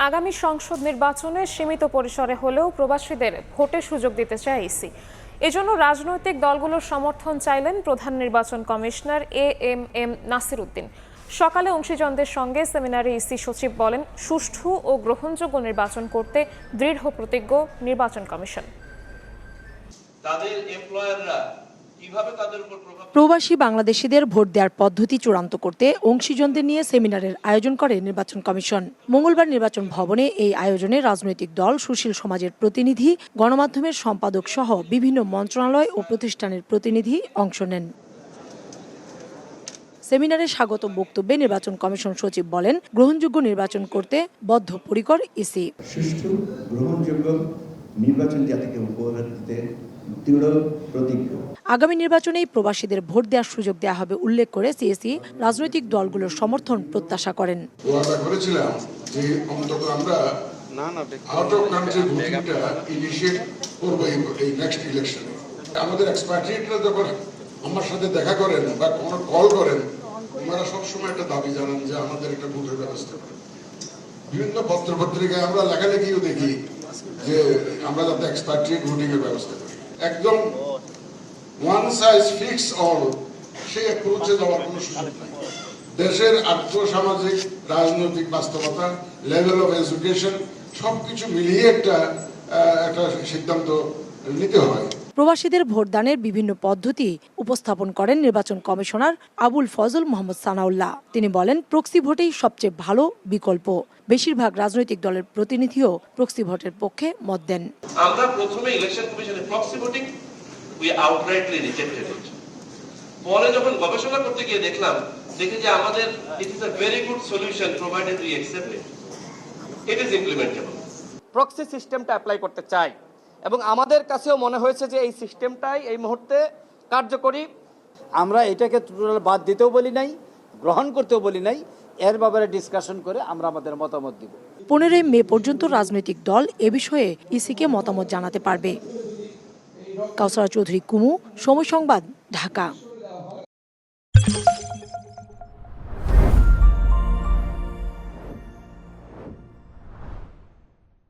আগামী সংসদ নির্বাচনে সীমিত পরিসরে হলেও প্রবাসীদের ভোটের সুযোগ দিতে চায় ইসি। এজন্য রাজনৈতিক দলগুলোর সমর্থন চাইলেন প্রধান নির্বাচন কমিশনার এএমএম নাসির উদ্দিন। সকালে অংশীজনদের সঙ্গে সেমিনারে ইসি সচিব বলেন, সুষ্ঠু ও গ্রহণযোগ্য নির্বাচন করতে দৃঢ় প্রতিজ্ঞ নির্বাচন কমিশন। প্রবাসী বাংলাদেশিদের ভোট দেওয়ার পদ্ধতি চূড়ান্ত করতে অংশীজনদের নিয়ে সেমিনারের আয়োজন করে নির্বাচন কমিশন। মঙ্গলবার নির্বাচন ভবনে এই আয়োজনে রাজনৈতিক দল, সুশীল সমাজের প্রতিনিধি, গণমাধ্যমের সম্পাদক সহ বিভিন্ন মন্ত্রণালয় ও প্রতিষ্ঠানের প্রতিনিধি অংশ নেন। সেমিনারে স্বাগত বক্তব্যে নির্বাচন কমিশন সচিব বলেন, গ্রহণযোগ্য নির্বাচন করতে বদ্ধপরিকর ইসি। সুষ্ঠু গ্রহণযোগ্য নির্বাচন জাতিকে উপহার দিতে আগামী নির্বাচনেই প্রবাসীদের ভোট দেওয়ার সুযোগ দেওয়া হবে উল্লেখ করে সিএসি রাজনৈতিক দলগুলোর সমর্থন প্রত্যাশা করেন। আমাদের এক্সপাট্রিয়েটরা যখন আমার সাথে দেখা করেন বা কোনো কল করেন, ওনারা সবসময় একটা দাবি জানান যে আমাদের একটা বুথের ব্যবস্থা করেন। বিভিন্ন পত্রপত্রিকায় আমরা লেখালেখিও দেখি যে আমরা যাতে এক্সপাট্রিয়েট ভোটিং এর ব্যবস্থা করি। একদম ওয়ান সাইজ ফিক্স অল সেই অ্যাপ্রোচে যাওয়ার কোনো সুযোগ নাই। দেশের আর্থসামাজিক রাজনৈতিক বাস্তবতা, লেভেল অফ এডুকেশন সবকিছু মিলিয়ে একটা সিদ্ধান্ত নিতে হয়। প্রবাসীদের ভোটদানের বিভিন্ন পদ্ধতি উপস্থাপন করেন নির্বাচন কমিশনার আবুল ফজল মোহাম্মদ সানাউল্লাহ। তিনি বলেন, প্রক্সি ভোটেই সবচেয়ে ভালো বিকল্প। বেশিরভাগ রাজনৈতিক দলের প্রতিনিধিও প্রক্সি ভোটের পক্ষে মত দেন। আমরা প্রথমে ইলেকশন কমিশনে proxy voting we outrightly rejected it. পরে যখন গবেষণা করতে গিয়ে দেখি যে আমাদের it is a very good solution provided we accept it. It is implementable. Proxy সিস্টেমটা অ্যাপ্লাই করতে চাই এবং আমাদের কাছেও মনে হয়েছে যে এই সিস্টেমটাই এই মুহূর্তে কার্যকরী। আমরা এটাকে টোটাল বাদ দিতেও বলি নাই, গ্রহণ করতেও বলি নাই, এর ব্যাপারে ডিসকাশন করে আমরা আমাদের মতামত দিব। 15 মে পর্যন্ত রাজনৈতিক দল এ বিষয়ে ইসিকে মতামত জানাতে পারবে। কাউসারা চৌধুরী কুমু, সময় সংবাদ, ঢাকা।